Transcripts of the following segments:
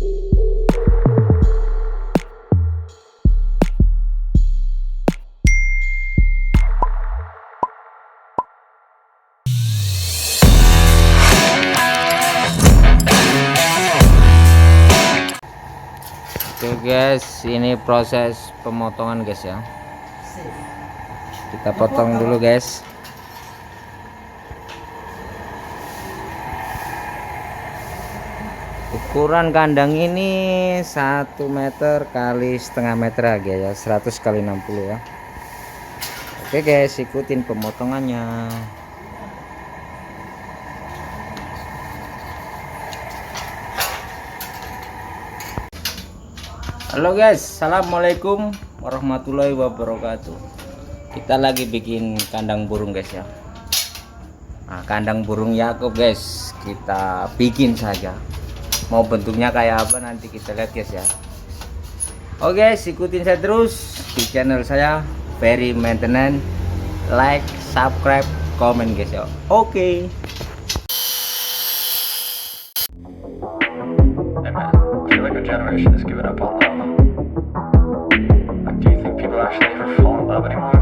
Oke guys, ini proses pemotongan guys ya. Kita potong dulu guys. Ukuran kandang ini 1 meter kali setengah meter aja ya, 100 kali 60 ya. Oke guys, ikutin pemotongannya. Halo guys, assalamualaikum warahmatulohi wabarakatuh. Kita lagi bikin kandang burung guys ya. Nah, kandang burung Yakob guys, kita bikin saja. Mau bentuknya kayak apa nanti kita lihat guys ya. Oke guys, ikutin saya terus di channel saya FERI Maintenance. Like, subscribe, komen guys ya. Oke. Generation has given up on love. Like, do you think people actually ever fall in love anymore?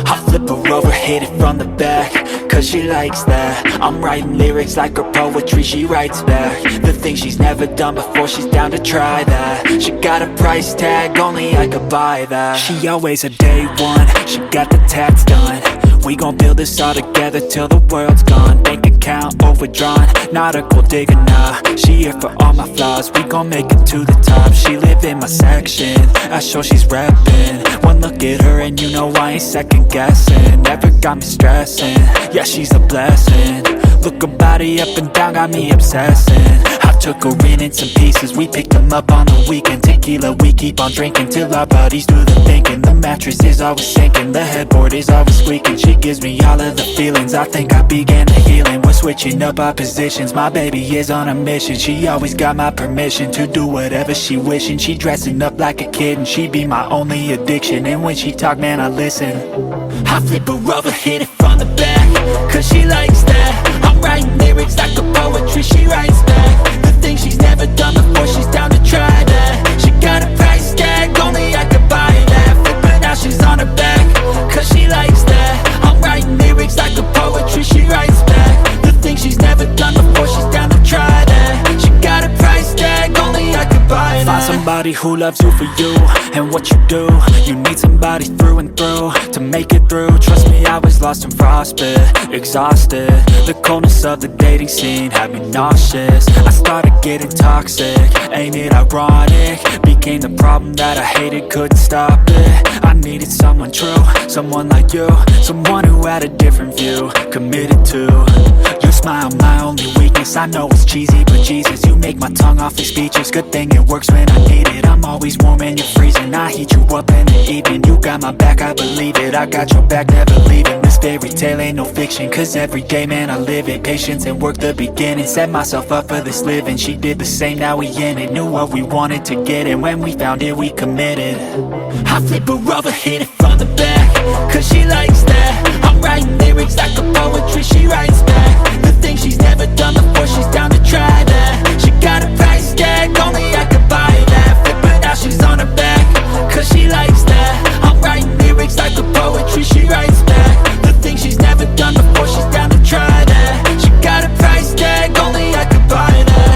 I flip her over, hit it from the back, cause she likes that. I'm writing lyrics like her poetry, she writes back. The things she's never done before, she's down to try that. She got a price tag, only I could buy that. She always a day one, she got the tats done. We gon' build this all together till the world's gone. Bank account overdrawn, not a gold digger, nah. She here for all my flaws, we gon' make it to the top. She live in my section, I show she's reppin'. One look at her and you know I ain't second guessing. Never got me stressing, yeah she's a blessing. Look her body up and down, got me obsessing. I took her in some pieces, we picked them up on the weekend. Tequila, we keep on drinking till our bodies do the thinking. The mattress is always sinking, the headboard is always squeaking. She gives me all of the feelings, I think I began the healing. We're switching up our positions, my baby is on a mission. She always got my permission to do whatever she wishing. She dressing up like a kid and she be my only addiction. And when she talk, man, I listen. I flip her over, hit it from the back, cause she likes that. I'm writing lyrics like a poetry, she writes back. The things she's never done before, she's down to try that. She got a price tag, only I could buy that. Flip her now, she's on her back, cause she likes that. I'm writing lyrics like a poetry, she writes back. The things she's never done before, she's down to try that. She got a price tag, only I could buy that. Find somebody who loves you for you and what you do. You need somebody through and through to make it through. Trust me, I was lost in frostbite, exhausted. The coldness of the dating scene had me nauseous. I started getting toxic, ain't it ironic? Became the problem that I hated, couldn't stop it. I needed someone true, someone like you, someone who had a different view, committed to. Your smile, my only weakness. I know it's cheesy, but Jesus, you make my tongue awfully speechless. Good thing it works when I need it. I'm always warm and you're freezing. I heat you up in the evening. You got my back, I believe it. I got your back, never leaving. This fairy tale ain't no fiction, cause every day, man, I live it. Patience and work the beginning. Set myself up for this living. She did the same, now we in it. Knew what we wanted to get, and when we found it, we committed. I flip her over, hit it from the back, cause she likes that. I'm writing lyrics like a poetry, she writes back. The things she's never done before, she's down to try that. She got a price tag, only I could buy that. Flip her now, she's on her back, cause she likes that. I'm writing lyrics like a poetry, she writes back. The things she's never done before, she's down to try that. She got a price tag, only I could buy that.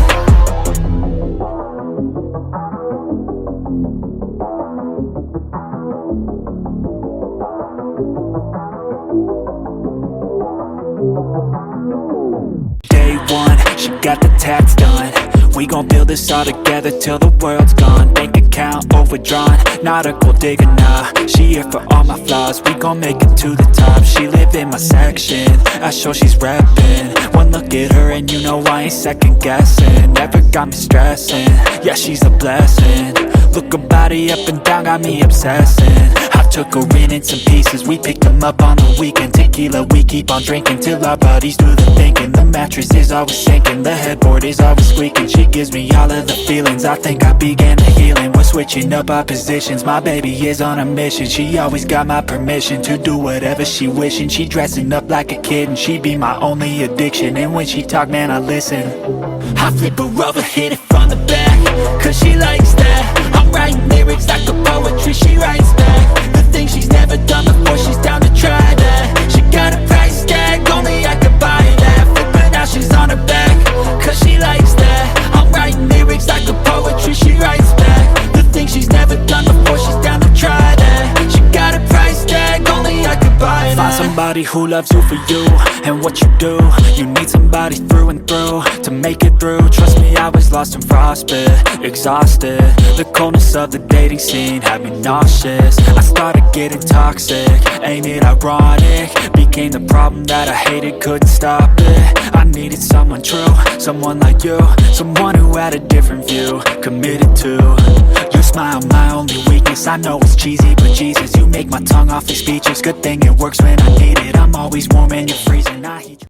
Day one, she got the tats done. We gon' build this all together till the world's gone. Bank account overdrawn, not a gold digger, nah. She here for all my flaws, we gon' make it to the top. She live in my section, I show she's reppin'. One look at her and you know I ain't second guessing. Never got me stressing, yeah she's a blessing. Look her body up and down, got me obsessing. I took her in some pieces, we picked them up on the weekend. Tequila, we keep on drinking till our bodies do the thinking. The mattress is always sinking, the headboard is always squeaking. She gives me all of the feelings, I think I began the healing. We're switching up our positions, my baby is on a mission. She always got my permission to do whatever she wishing. She dressing up like a kid and she be my only addiction. And when she talk, man, I listen. I flip her over, hit it from the back, cause she likes that. I'm writing lyrics like a poetry, she writes back. The things she's never done before, she's down to try that. She got a price tag, only I could buy that. Flip her now, she's on her back, cause she likes that. I'm writing lyrics like a poetry, she writes back. The things she's never done before, she's down to try that. She got a price tag, only I could buy that. Find somebody who loves you for you and what you do. You need somebody through and through to make it through. Trust me, I was lost and frostbit, exhausted. The coldness of the dating scene had me nauseous. I started getting toxic, ain't it ironic? Became the problem that I hated, couldn't stop it. I needed someone true, someone like you, someone who had a different view, committed to. Your smile, my only weakness. I know it's cheesy, but Jesus, you make my tongue awfully speechless. Good thing it works when I need it. I'm always warm and you're freezing. I heat you.